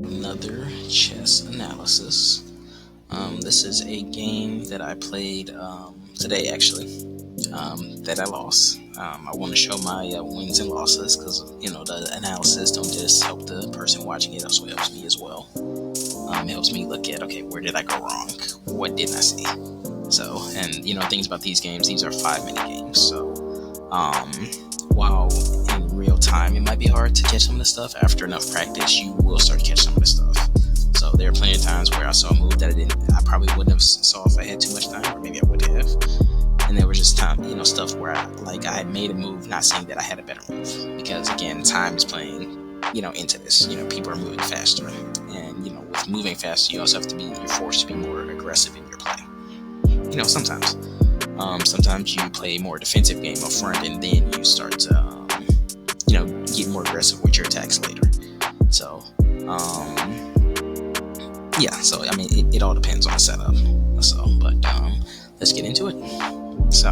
Another chess analysis. This is a game that I played today, actually, that I lost. I want to show my wins and losses because, the analysis don't just help the person watching it, also helps me as well. It helps me look at, okay, where did I go wrong? What didn't I see? So, and, things about these games, these are 5 minute games. So, um, while in real time it might be hard to catch some of the stuff, after enough practice you will start to catch some of the stuff. So there are plenty of times where I saw a move that I probably wouldn't have saw if I had too much time, or maybe I would have. And there was just time, stuff where I had made a move not saying that I had a better move, because again, time is playing, into this. People are moving faster, and with moving faster you also have to be, you're forced to be more aggressive in your play. Sometimes. Sometimes you play a more defensive game up front, and then you start to, get more aggressive with your attacks later. So, yeah. So I mean, it all depends on the setup. So, but let's get into it. So,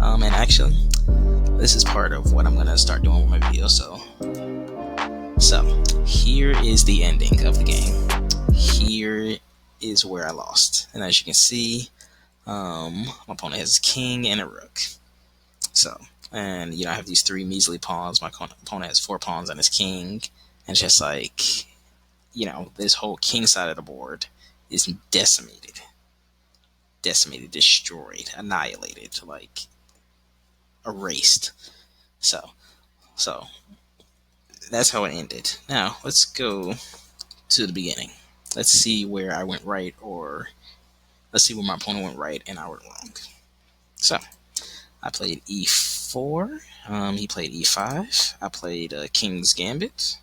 and actually, this is part of what I'm gonna start doing with my video. So here is the ending of the game. Here is where I lost, and as you can see, my opponent has a king and a rook. So, and I have these three measly pawns. My opponent has 4 pawns and his king, and it's just like, this whole king side of the board is decimated, destroyed, annihilated, like erased. So, so that's how it ended. Now let's go to the beginning. Let's see where I went right, or let's see where my opponent went right and I went wrong. So I played e4. He played e5. I played king's gambit.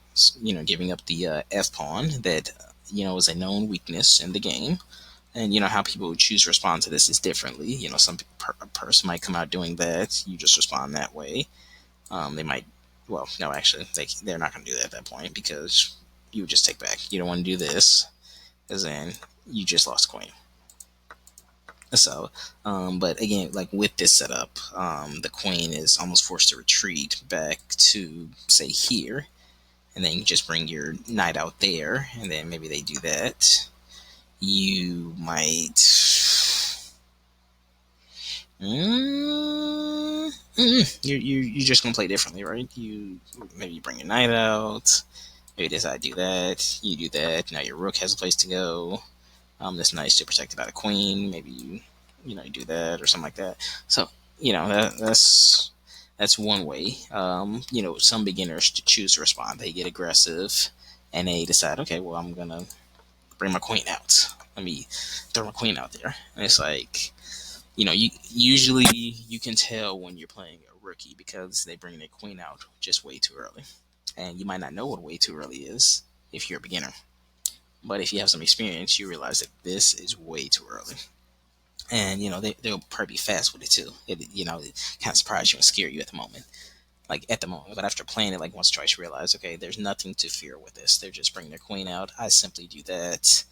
Giving up the f pawn that is a known weakness in the game. And how people choose to respond to this is differently. Some a person might come out doing that. You just respond that way. They might, well, no, actually, they're not going to do that at that point, because you would just take back. You don't want to do this, because then you just lost queen. So, but again, like with this setup, the queen is almost forced to retreat back to, say, here, and then you just bring your knight out there, and then maybe they do that. You might. You're just gonna play differently, right? Maybe you bring your knight out. Maybe decide to do that. You do that. Now your rook has a place to go. This knight's still protected by the queen. Maybe you do that or something like that. So that's one way. Some beginners to choose to respond. They get aggressive, and they decide, okay, well, I'm gonna bring my queen out. Let me throw my queen out there. And it's like, usually you can tell when you're playing a rookie, because they bring their queen out just way too early, and you might not know what way too early is if you're a beginner. But if you have some experience, you realize that this is way too early. And they'll probably be fast with it too. It kind of surprise you and scare you at the moment, but after playing it like once or twice, you realize, okay, there's nothing to fear with this. They're just bringing their queen out. I simply do that.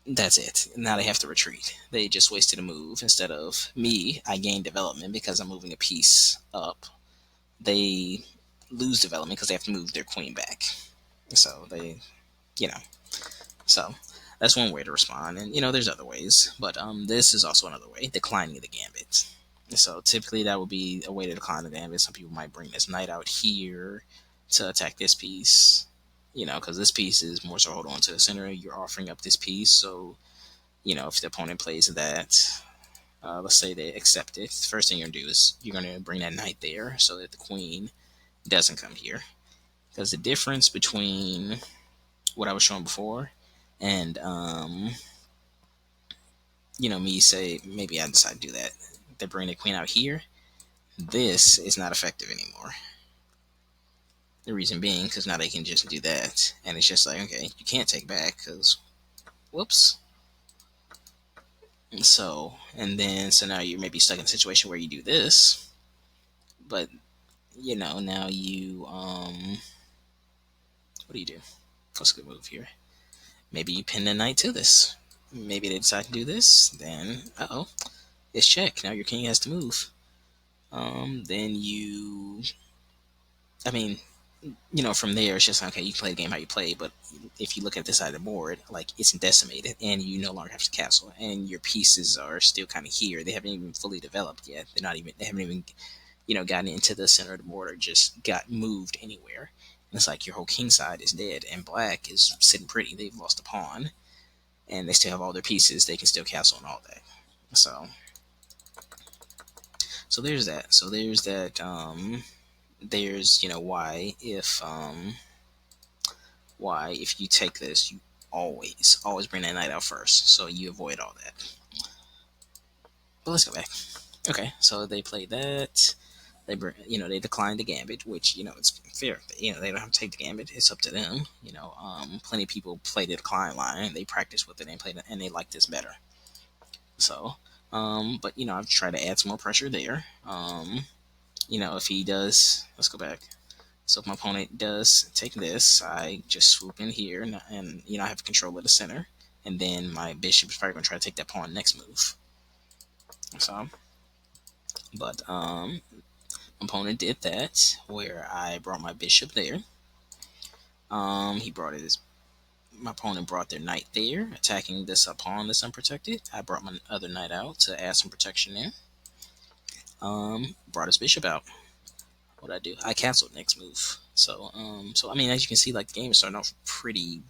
That's it. Now they have to retreat. They just wasted a move. Instead of me, I gain development because I'm moving a piece up. They lose development because they have to move their queen back. So you know, so that's one way to respond. And there's other ways, but this is also another way: declining the gambit. So typically that would be a way to decline the gambit. Some people might bring this knight out here to attack this piece. Because this piece is more so hold on to the center. You're offering up this piece, so if the opponent plays that, let's say they accept it, the first thing you're gonna do is you're gonna bring that knight there so that the queen doesn't come here. Because the difference between what I was showing before and me, say maybe I decide to do that, they bring the queen out here, this is not effective anymore. The reason being, because now they can just do that, and it's just like, okay, you can't take back because, whoops. So now you're maybe stuck in a situation where you do this, but now you what do you do? What's a good move here? Maybe you pin the knight to this. Maybe they decide to do this. Then it's check. Now your king has to move. Then I mean, from there, it's just okay. You play the game how you play, but if you look at this side of the board, like it's decimated, and you no longer have to castle, and your pieces are still kind of here. They haven't even fully developed yet. They're not even. They haven't even, gotten into the center of the board or just got moved anywhere. And it's like your whole king side is dead, and black is sitting pretty. They've lost a pawn, and they still have all their pieces. They can still castle and all that. So, so there's that. So there's that. There's why if you take this, you always bring that knight out first, so you avoid all that. But let's go back. Okay, so they played that. They declined the gambit, which it's fair. They don't have to take the gambit. It's up to them. Plenty of people play the decline line. They practice with it and played it, and they like this better. So, but I've tried to add some more pressure there. If he does, let's go back. So if my opponent does take this, I just swoop in here, and I have control of the center, and then my bishop is probably going to try to take that pawn next move. So, but my opponent did that, where I brought my bishop there. He brought his My opponent brought their knight there, attacking this pawn that's unprotected. I brought my other knight out to add some protection there. Brought his bishop out. What I do? I canceled next move. So I mean, as you can see, like the game is starting off pretty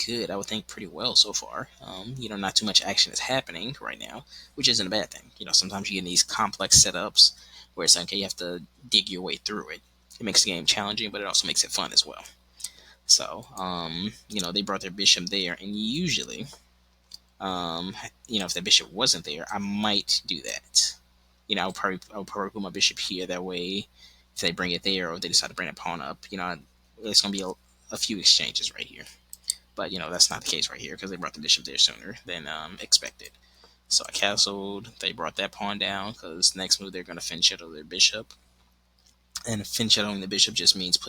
good. I would think pretty well so far. Not too much action is happening right now, which isn't a bad thing. Sometimes you get in these complex setups where it's okay, you have to dig your way through it. It makes the game challenging, but it also makes it fun as well. So, they brought their bishop there, and usually, if the bishop wasn't there, I might do that. I'll probably put my bishop here. That way, if they bring it there or if they decide to bring a pawn up, it's going to be a few exchanges right here. But that's not the case right here because they brought the bishop there sooner than expected. So I castled. They brought that pawn down because next move they're going to fin shadow their bishop, and fin shadowing the bishop just means the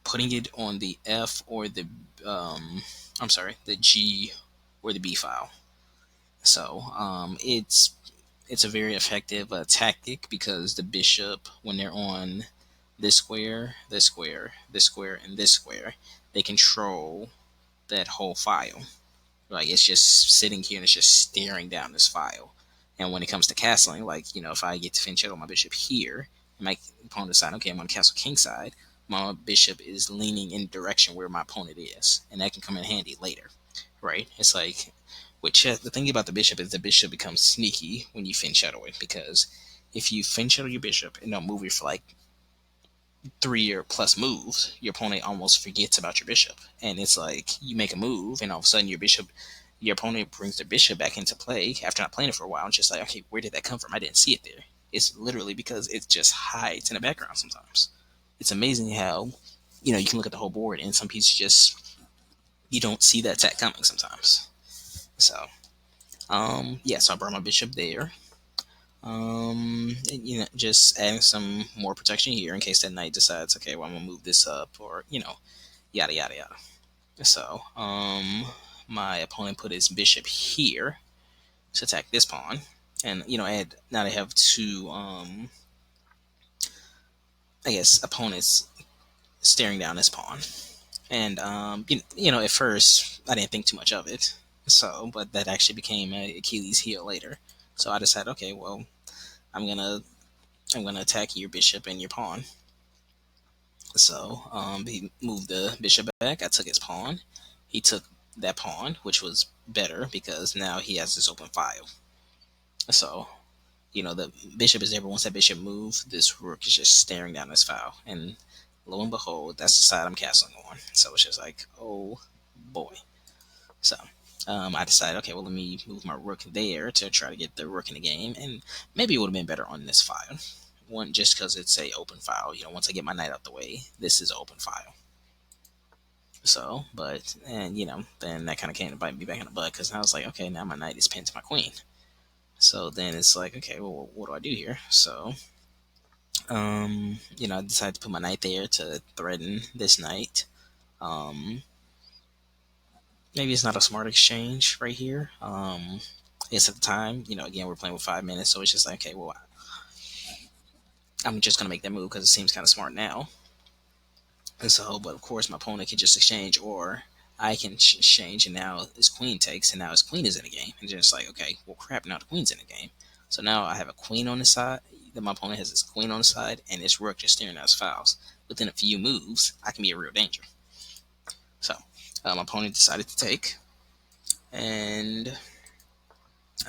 putting it on the F or the G or the B file. So it's a very effective tactic because the bishop, when they're on this square, this square, this square, and this square, they control that whole file. Like it's just sitting here and it's just staring down this file. And when it comes to castling, like if I get to fin shadow my bishop here, my opponent decide, okay, I'm going to castle kingside. My bishop is leaning in the direction where my opponent is, and that can come in handy later, right? It's like with chess, the thing about the bishop is the bishop becomes sneaky when you fin shadow it because if you fin shadow your bishop and don't move it for like 3 or plus moves, your opponent almost forgets about your bishop. And it's like you make a move, and all of a sudden your opponent brings their bishop back into play after not playing it for a while. And just like, okay, where did that come from? I didn't see it there. It's literally because it just hides in the background sometimes. It's amazing how, you can look at the whole board and some pieces just, you don't see that attack coming sometimes. So, yeah, so I brought my bishop there. Just adding some more protection here in case that knight decides, okay, well, I'm gonna move this up, or yada yada yada. So, my opponent put his bishop here to attack this pawn, and now they have two, I guess, opponents staring down this pawn, and at first I didn't think too much of it, but that actually became a Achilles heel later. So I decided, okay, well, I'm gonna attack your bishop and your pawn. So he moved the bishop back. I took his pawn. He took that pawn, which was better because now he has this open file. So the bishop is there, but once that bishop moves, this rook is just staring down this file, and lo and behold, that's the side I'm castling on. So it's just like, oh boy. So I decided, okay, well, let me move my rook there to try to get the rook in the game, and maybe it would have been better on this file. One, just because it's a open file. Once I get my knight out the way, this is an open file. So, then that kind of came to bite me back in the butt because I was like, okay, now my knight is pinned to my queen. So then it's like, okay, well, what do I do here? So, I decided to put my knight there to threaten this knight. Maybe it's not a smart exchange right here. Yes, at the time, again, we're playing with 5 minutes, so it's just like, okay, well, I'm just gonna make that move because it seems kind of smart now. And so, but of course, my opponent can just exchange, or I can exchange, and now his queen takes, and now his queen is in the game. And just like, okay, well, crap, now the queen's in the game. So now I have a queen on the side. Then my opponent has his queen on the side, and his rook just staring at his files. Within a few moves, I can be a real danger. So, my opponent decided to take, and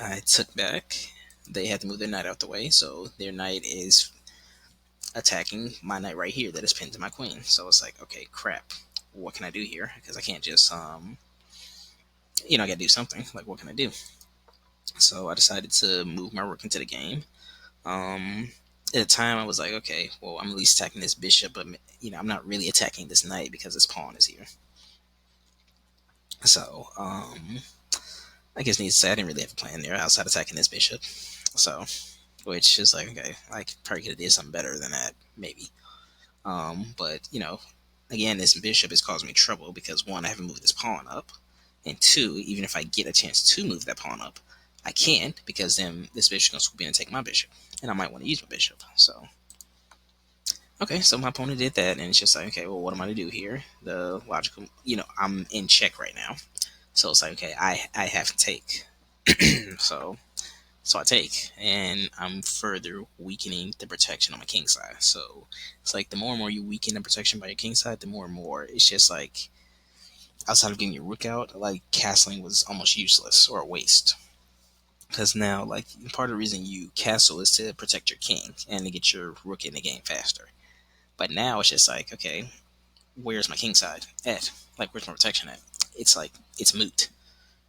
I took back. They had to move their knight out the way, so their knight is attacking my knight right here that is pinned to my queen. So it's like, okay, crap. What can I do here? Because I can't just, I gotta do something. Like, what can I do? So I decided to move my rook into the game. At the time, I was like, okay, well, I'm at least attacking this bishop, but I'm not really attacking this knight because this pawn is here. So, I guess needs to say I didn't really have a plan there outside attacking this bishop. So, which is like, okay, I probably could have did something better than that, maybe. But again, this bishop is causing me trouble because one, I haven't moved this pawn up, and two, even if I get a chance to move that pawn up, I can't because then this bishop is gonna swoop in and take my bishop, and I might want to use my bishop. So, okay, so my opponent did that, and it's just like, okay, well, what am I to do here? The logical, I'm in check right now, so it's like, okay, I have to take. so So I take, and I'm further weakening the protection on my king side. So it's like the more and more you weaken the protection by your king side, the more and more it's just like outside of getting your rook out, like castling was almost useless or a waste. Because now, like, part of the reason you castle is to protect your king and to get your rook in the game faster. But now it's just like, okay, where's my king side at? Like, where's my protection at? It's like, it's moot.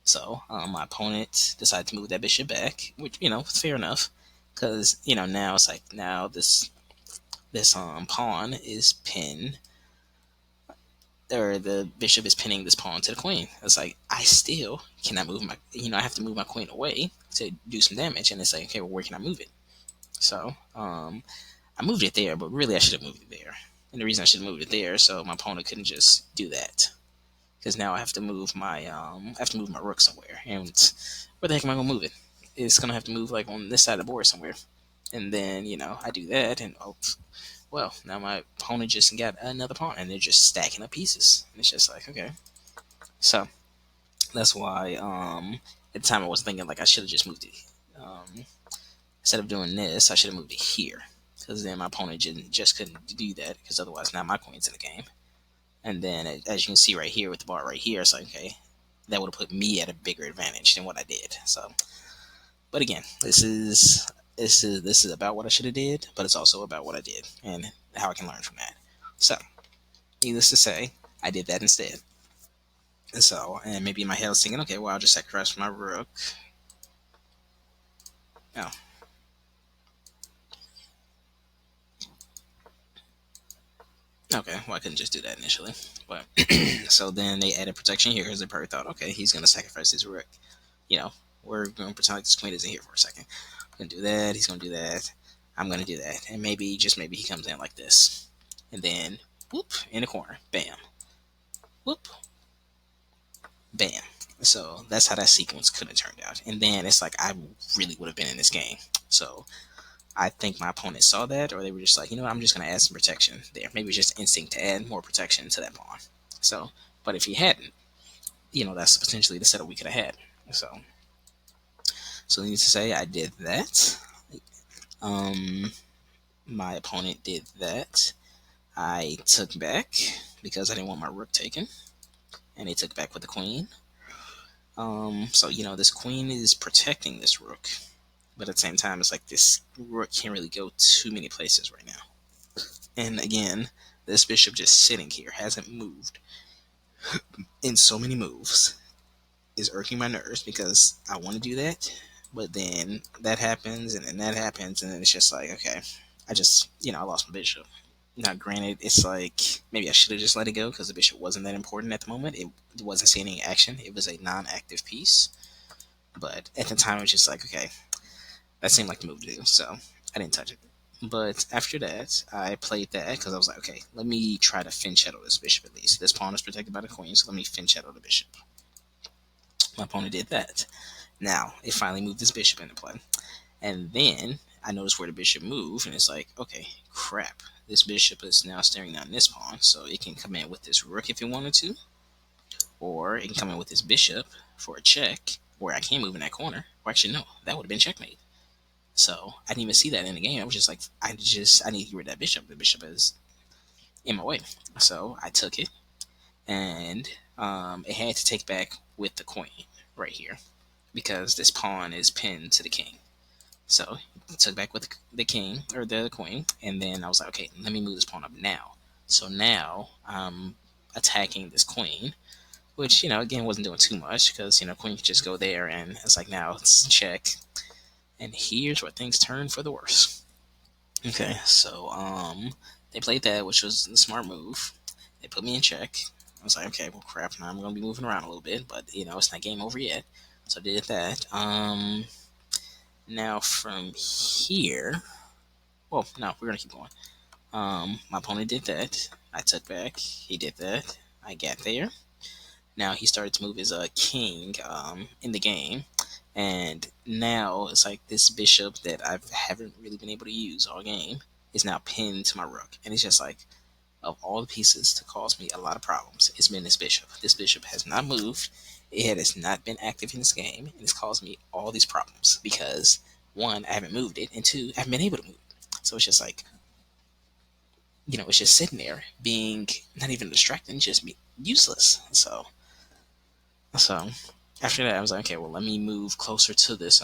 So my opponent decided to move that bishop back, which fair enough, because now it's like now this pawn is pinned, or the bishop is pinning this pawn to the queen. It's like I still cannot move my I have to move my queen away to do some damage, and it's like, okay, well, where can I move it? So I moved it there, but really I should have moved it there. And the reason I should have moved it there, so my opponent couldn't just do that, because now I have to move my rook somewhere, and where the heck am I gonna move it? It's gonna have to move like on this side of the board somewhere, and then I do that, and oh, well, now my opponent just got another pawn, and they're just stacking up pieces, and it's just like, okay, so that's why at the time I was thinking like I should have just moved it. Instead of doing this, I should have moved it here, because then my opponent just couldn't do that, because otherwise now my queen's in the game. And then, as you can see right here with the bar right here, it's like, okay, that would have put me at a bigger advantage than what I did. So, but again, this is about what I should have did, but it's also about what I did and how I can learn from that. So, needless to say, I did that instead. And so, and maybe in my head I was thinking, okay, well, I'll just sacrifice my rook. Oh, okay, well, I couldn't just do that initially. But so then they added protection here because they probably thought, okay, he's gonna sacrifice his rook. You know, we're going to pretend like this queen isn't here for a second. I'm going to do that. He's going to do that. I'm going to do that. And maybe, just maybe, he comes in like this. And then, whoop, in the corner. Bam. Whoop. Bam. So that's how that sequence could have turned out. And then it's like I really would have been in this game. So I think my opponent saw that, or they were just like, I'm just going to add some protection there. Maybe it's just instinct to add more protection to that pawn. So, but if he hadn't, that's potentially the setup we could have had. So needless to say, I did that. Um, my opponent did that. I took back because I didn't want my rook taken, and they took back with the queen. So this queen is protecting this rook, but at the same time, it's like this rook can't really go too many places right now. And again, this bishop just sitting here hasn't moved in so many moves is irking my nerves because I want to do that, but then that happens, and then that happens, and then it's just like, okay, I lost my bishop. Now, granted, it's like maybe I should have just let it go because the bishop wasn't that important at the moment. It wasn't seeing any action. It was a non-active piece. But at the time, it was just like, okay, that seemed like the move to do. So I didn't touch it. But after that, I played that because I was like, okay, let me try to fin shadow this bishop at least. This pawn is protected by the queen, so let me fin shadow the bishop. My opponent did that. Now, it finally moved this bishop into play. And then I notice where the bishop moved, and it's like, okay, crap. This bishop is now staring down this pawn, so it can come in with this rook if it wanted to, or it can come in with this bishop for a check, where I can't move in that corner. Or actually, no, that would have been checkmate. So I didn't even see that in the game. I was just like, I need to get rid of that bishop. The bishop is in my way. So I took it, and it had to take back with the queen right here because this pawn is pinned to the king. So I took back with the king or the queen, and then I was like, okay, let me move this pawn up now. So now I'm attacking this queen, which again wasn't doing too much because queen could just go there, and it's like now it's check. And here's where things turn for the worse. Okay, so they played that, which was a smart move. They put me in check. I was like, okay, well, crap. Now I'm gonna be moving around a little bit, but it's not game over yet. So I did that. Now from here, well, no, we're gonna keep going. My opponent did that. I took back. He did that. I got there. Now he started to move his king in the game, and now it's like this bishop that I haven't really been able to use all game is now pinned to my rook, and it's just like, of all the pieces to cause me a lot of problems, it's been this bishop. This bishop has not moved. It has not been active in this game, and it's caused me all these problems because one, I haven't moved it, and two, I haven't been able to move it. So it's just like, it's just sitting there being not even distracting, just be useless. So after that, I was like, okay, well, let me move closer to this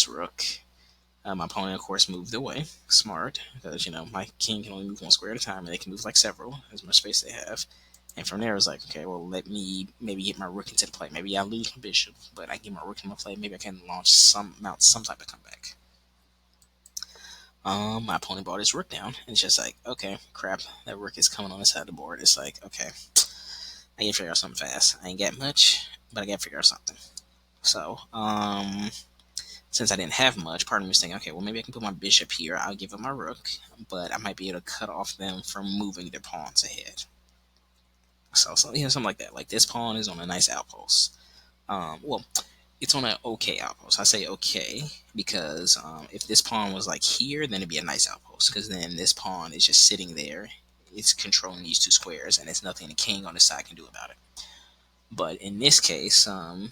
rook. My opponent, of course, moved away. Smart, because my king can only move one square at a time, and they can move like several, as much space they have. And from there, I was like, okay, well, let me maybe get my rook into the play. Maybe I lose my bishop, but I get my rook in my play. Maybe I can mount some type of comeback. My opponent brought his rook down, and it's just like, okay, crap, that rook is coming on the side of the board. It's like, okay, I gotta figure out something fast. I ain't got much, but I gotta figure out something. So, since I didn't have much, part of me was thinking, okay, well, maybe I can put my bishop here. I'll give up my rook, but I might be able to cut off them from moving their pawns ahead. So something like that. Like this pawn is on a nice outpost. Well, it's on an okay outpost. I say okay because if this pawn was like here, then it'd be a nice outpost because then this pawn is just sitting there. It's controlling these two squares, and there's nothing the king on the side can do about it. But in this case, my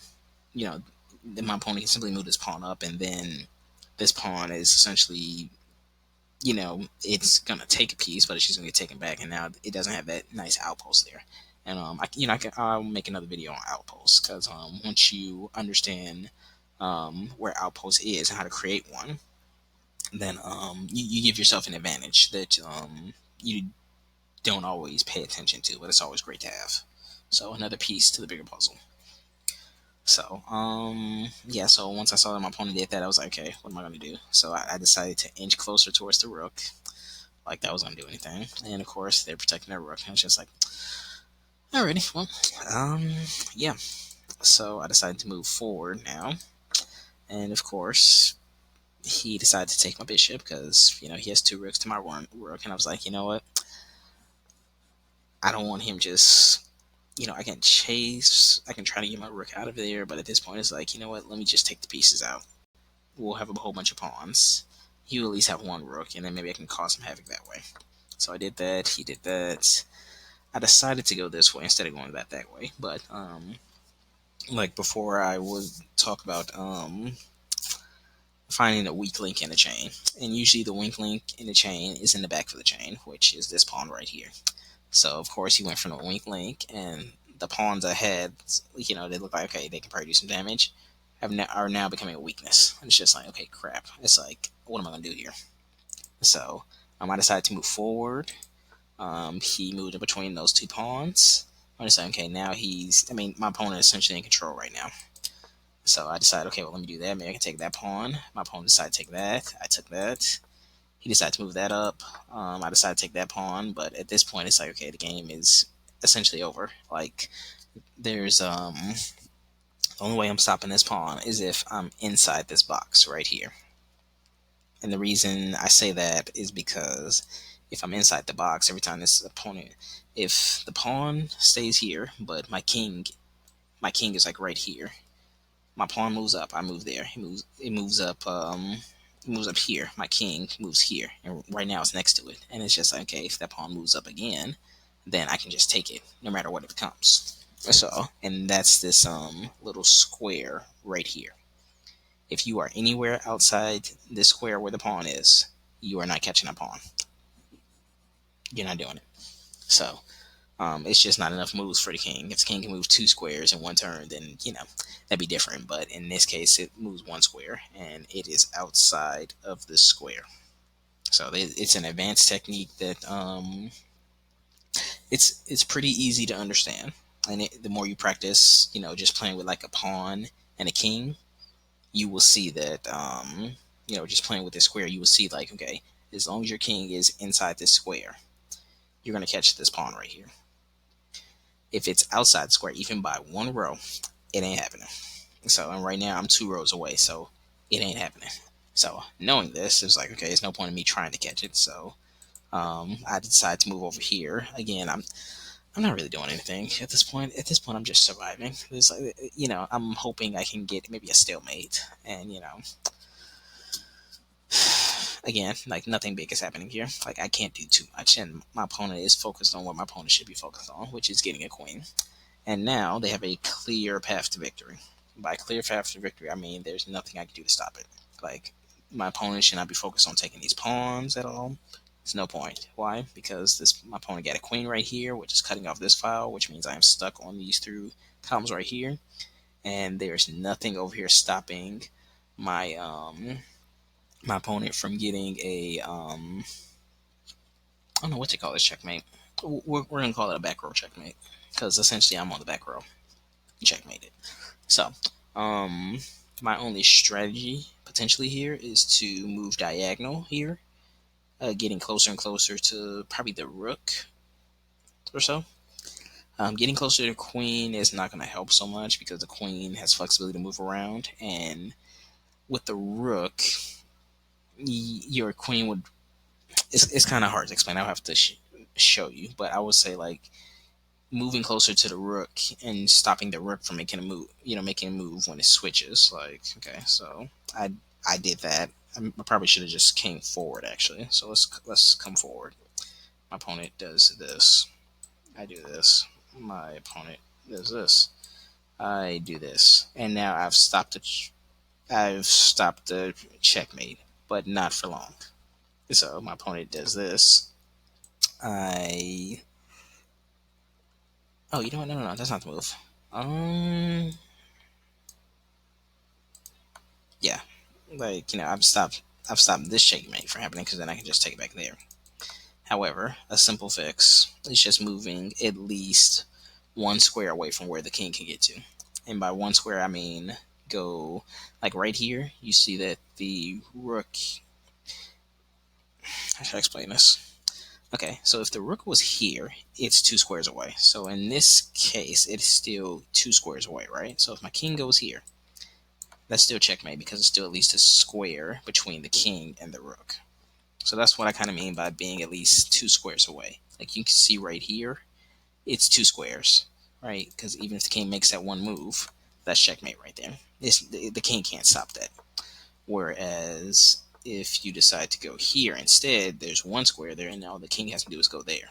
opponent can simply move this pawn up, and then this pawn is essentially, it's gonna take a piece, but it's just gonna get taken back, and now it doesn't have that nice outpost there. And I'll make another video on outposts because once you understand where outpost is and how to create one, then you give yourself an advantage that you don't always pay attention to, but it's always great to have. So another piece to the bigger puzzle. So, yeah, so once I saw that my opponent did that, I was like, okay, what am I going to do? So I decided to inch closer towards the rook, like that was going to do anything. And of course, they're protecting their rook. And it's just like, alrighty, well, yeah. So I decided to move forward now. And of course, he decided to take my bishop because, he has two rooks to my one rook. And I was like, you know what? I don't want him just I can try to get my rook out of there, but at this point, it's like, you know what? Let me just take the pieces out. We'll have a whole bunch of pawns. He'll at least have one rook, and then maybe I can cause some havoc that way. So I did that. He did that. I decided to go this way instead of going that way. But like before, I would talk about finding a weak link in the chain, and usually the weak link in the chain is in the back of the chain, which is this pawn right here. So of course he went from the weak link, and the pawns I had, they look like, okay, they can probably do some damage, are now becoming a weakness. And it's just like, okay, crap. It's like, what am I gonna do here? So I decided to move forward. He moved in between those two pawns. I decided, okay, now my opponent is essentially in control right now. So I decided, okay, well, let me do that. Maybe I can take that pawn. My opponent decided to take that. I took that. He decided to move that up. I decided to take that pawn, but at this point, it's like, okay, the game is essentially over. Like, there's the only way I'm stopping this pawn is if I'm inside this box right here. And the reason I say that is because if I'm inside the box, every time this opponent, if the pawn stays here, but my king is like right here. My pawn moves up, I move there. It moves up moves up here, my king moves here, and right now it's next to it. And it's just like, okay, if that pawn moves up again, then I can just take it, no matter what it becomes. So, and that's this little square right here. If you are anywhere outside this square where the pawn is, you are not catching a pawn. You're not doing it. So, it's just not enough moves for the king. If the king can move two squares in one turn, then that'd be different. But in this case, it moves one square, and it is outside of the square. So it's an advanced technique that it's pretty easy to understand. And the more you practice, just playing with like a pawn and a king, you will see that just playing with this square, you will see like, okay, as long as your king is inside this square, you're gonna catch this pawn right here. If it's outside the square, even by one row, it ain't happening. So, and right now I'm 2 rows away, so it ain't happening. So knowing this, it's like, okay, there's no point in me trying to catch it. So I decide to move over here. Again, I'm not really doing anything at this point. At this point, I'm just surviving. It's like, I'm hoping I can get maybe a stalemate, and again, like nothing big is happening here. Like I can't do too much, and my opponent is focused on what my opponent should be focused on, which is getting a queen. And now they have a clear path to victory. By clear path to victory, I mean there's nothing I can do to stop it. Like my opponent should not be focused on taking these pawns at all. There's no point. Why? Because my opponent got a queen right here, which is cutting off this file, which means I am stuck on these two columns right here, and there's nothing over here stopping my my opponent from getting a I don't know what to call this checkmate. We're gonna call it a back row checkmate because essentially I'm on the back row. Checkmated. So, um, my only strategy potentially here is to move diagonal here, getting closer and closer to probably the rook or so. Getting closer to the queen is not going to help so much because the queen has flexibility to move around, and with the rook, your queen would. It's kind of hard to explain. I'll have to show you, but I would say like moving closer to the rook and stopping the rook from making a move, making a move when it switches. Like, okay, so I did that. I probably should have just came forward actually. So let's come forward. My opponent does this. I do this. My opponent does this. I do this, and now I've stopped the checkmate, but not for long. So my opponent does this. I Oh, you know what? No, no, no. That's not the move. Um, yeah, like I've stopped this checkmate from happening because then I can just take it back there. However, a simple fix is just moving at least one square away from where the king can get to, and by one square I mean go like right here. You see that the rook. How should I explain this? Okay, so if the rook was here, it's 2 squares away. So in this case, it's still 2 squares away, right? So if my king goes here, that's still checkmate because it's still at least a square between the king and the rook. So that's what I kind of mean by being at least 2 squares away. Like you can see right here, it's 2 squares, right? Because even if the king makes that one move, that's checkmate right there. The king can't stop that. Whereas if you decide to go here instead, there's 1 square there, and all the king has to do is go there.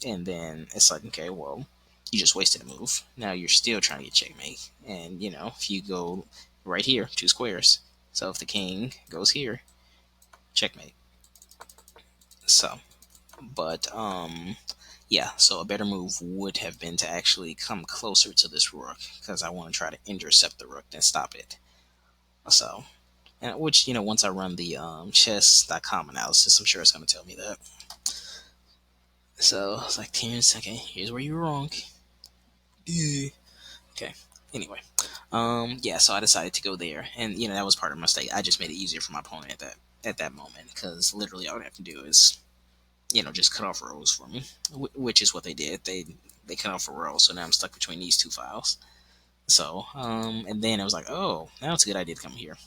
And then it's like, okay, well, you just wasted a move. Now you're still trying to get checkmate. And, if you go right here, 2 squares. So if the king goes here, checkmate. So, but, yeah, so a better move would have been to actually come closer to this rook because I want to try to intercept the rook and stop it. So, and which, once I run the chess.com analysis, I'm sure it's going to tell me that. So it's like, Terrence, okay, here's where you were wrong. Okay. Anyway, yeah. So I decided to go there, and that was part of my mistake. I just made it easier for my opponent at that moment because literally all I have to do is just cut off rows for me, which is what they did. They cut off a row, so now I'm stuck between these two files. So and then I was like, oh, now it's a good idea to come here.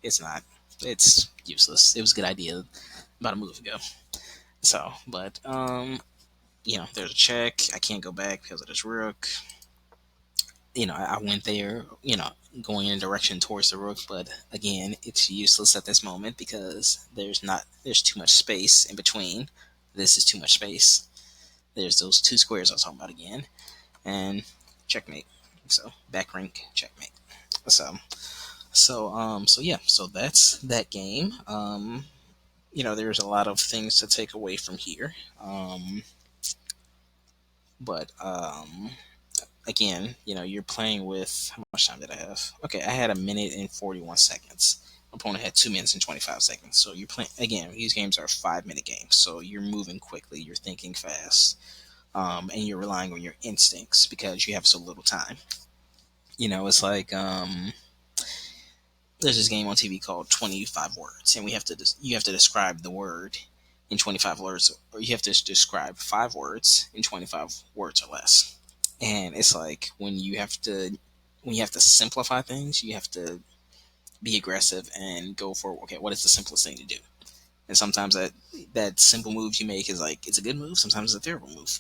It's not. It's useless. It was a good idea about a move ago. So, but there's a check. I can't go back because of this rook. I went there, going in a direction towards the rook, but again, it's useless at this moment because there's too much space in between. This is too much space. There's those two squares I was talking about again, and checkmate. So back rank checkmate. So so yeah, so that's that game. There's a lot of things to take away from here. But again, you're playing with how much time did I have? Okay, I had a minute and 41 seconds. My opponent had 2 minutes and 25 seconds. So you're playing again. These games are 5 minute games, so you're moving quickly, you're thinking fast, and you're relying on your instincts because you have so little time. It's like there's this game on TV called 25 Words, and you have to describe the word in 25 words, or you have to describe 5 words in 25 words or less. And it's like when you have to simplify things, you have to be aggressive and go for, okay, what is the simplest thing to do? And sometimes that simple move you make is like it's a good move. Sometimes it's a terrible move.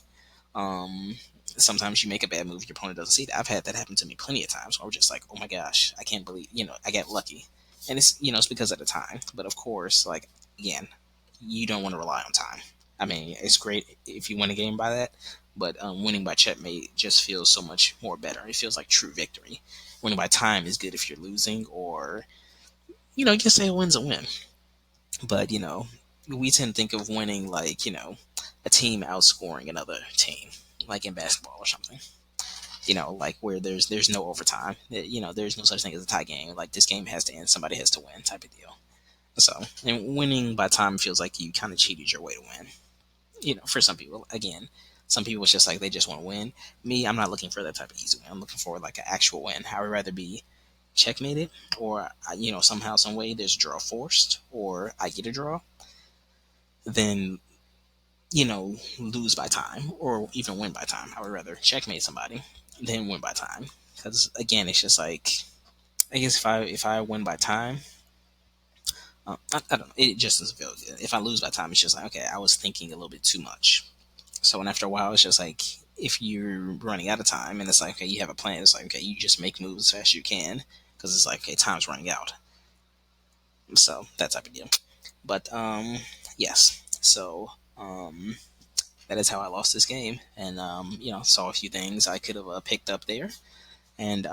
Um, Sometimes you make a bad move, your opponent doesn't see it. I've had that happen to me plenty of times. Where I'm just like, oh my gosh, I can't believe, I got lucky, and it's because of the time. But of course, like again, you don't want to rely on time. I mean, it's great if you win a game by that, but winning by checkmate just feels so much more better. It feels like true victory. Winning by time is good if you're losing, or you can say a win's a win. But we tend to think of winning like a team outscoring another team, like in basketball or something. Like where there's no overtime. There's no such thing as a tie game. Like this game has to end, somebody has to win, type of deal. So, and winning by time feels like you kind of cheated your way to win. For some people, again, some people it's just like they just want to win. Me, I'm not looking for that type of easy win. I'm looking for like an actual win. I would rather be checkmated, or somehow, some way there's a draw forced, or I get a draw, than lose by time or even win by time. I would rather checkmate somebody than win by time, because again, it's just like I guess if I win by time, I don't know, it just doesn't feel good. If I lose by time, it's just like, okay, I was thinking a little bit too much. So, and after a while, it's just like if you're running out of time, and it's like, okay, you have a plan. It's like, okay, you just make moves as fast as you can, because it's like, okay, time's running out. So that type of deal. But yes. So that is how I lost this game, and saw a few things I could have picked up there, and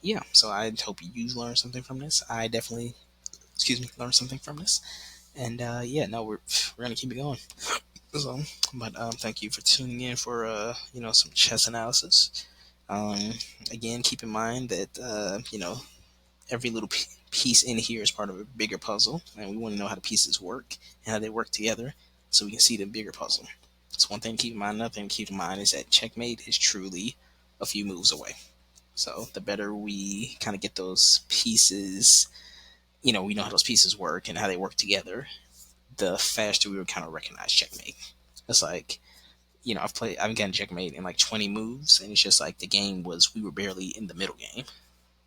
yeah. So I hope you learned something from this. I definitely, excuse me, learned something from this, and yeah, no, we're gonna keep it going. So, but thank you for tuning in for some chess analysis. Um, Again, keep in mind that every little piece in here is part of a bigger puzzle, and we want to know how the pieces work and how they work together, so we can see the bigger puzzle. So one thing to keep in mind, another thing to keep in mind is that checkmate is truly a few moves away. So the better we kind of get those pieces, we know how those pieces work and how they work together, the faster we would kind of recognize checkmate. It's like, I've gotten checkmate in like 20 moves, and it's just like we were barely in the middle game.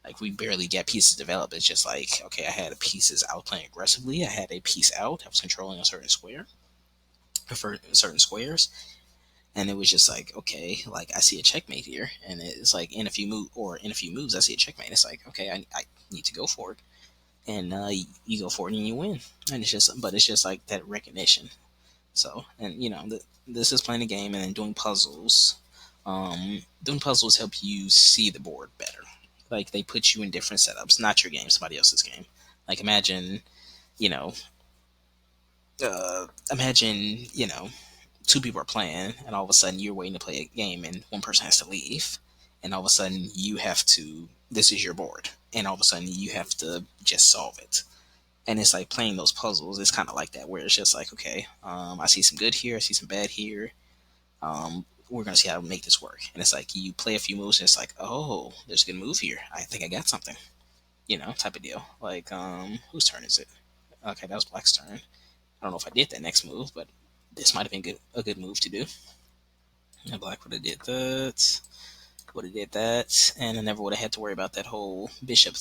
Like we barely get pieces developed. It's just like, okay, I had pieces I was playing aggressively. I had a piece out. I was controlling a certain square for certain squares, and it was just like, okay, like I see a checkmate here, and it's like in a few moves I see a checkmate. It's like, okay, I need to go for it, and you go for it and you win. And but it's just like that recognition. So, and this is playing a game and then doing puzzles. Doing puzzles help you see the board better. Like they put you in different setups, not your game, somebody else's game. Like you know, imagine, two people are playing, and all of a sudden you're waiting to play a game, and one person has to leave, and all of a sudden you have to. This is your board, and all of a sudden you have to just solve it. And it's like playing those puzzles. It's kind of like that, where it's just like, okay, I see some good here, I see some bad here. We're gonna see how to make this work. And it's like you play a few moves, and it's like, oh, there's a good move here. I think I got something, type of deal. Like, whose turn is it? Okay, that was Black's turn. I don't know if I did that next move, but this might have been a good move to do. And Black would have did that, and I never would have had to worry about that whole bishop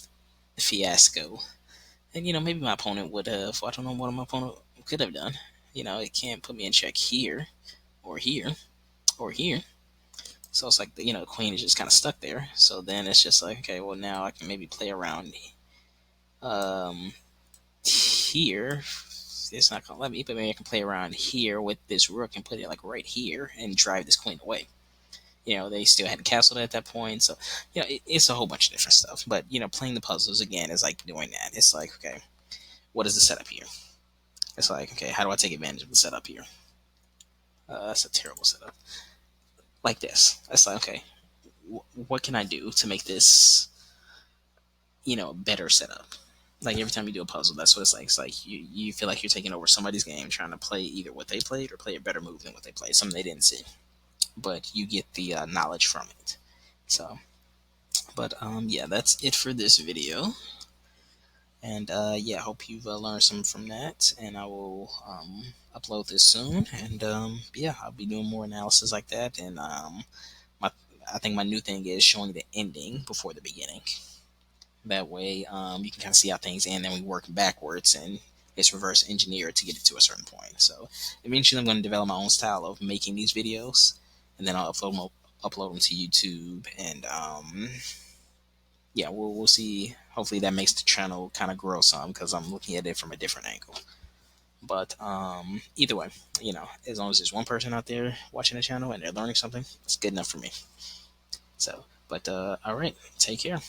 fiasco. And maybe my opponent would have. I don't know what my opponent could have done. It can't put me in check here, or here, or here. So it's like the queen is just kind of stuck there. So then it's just like, okay, well now I can maybe play around um, here. It's not gonna let me, but maybe I can play around here with this rook and put it like right here and drive this queen away. They still had castled at that point, so it's a whole bunch of different stuff. But playing the puzzles again is like doing that. It's like, okay, what is the setup here? It's like, okay, how do I take advantage of the setup here? That's a terrible setup. Like this. It's like, okay, what can I do to make this, better setup? Like every time you do a puzzle, that's what it's like. It's like you feel like you're taking over somebody's game, trying to play either what they played or play a better move than what they played, something they didn't see, but you get the knowledge from it. So, but yeah, that's it for this video. And yeah, I hope you've learned something from that. And I will upload this soon. And yeah, I'll be doing more analysis like that. And my, I think my new thing is showing the ending before the beginning. That way, you can kind of see how things end, and we work backwards, and it's reverse engineered to get it to a certain point. So eventually, I'm going to develop my own style of making these videos, and then I'll upload them to YouTube, and yeah, we'll see. Hopefully, that makes the channel kind of grow some because I'm looking at it from a different angle. But either way, as long as there's one person out there watching the channel and they're learning something, it's good enough for me. So, but all right, take care.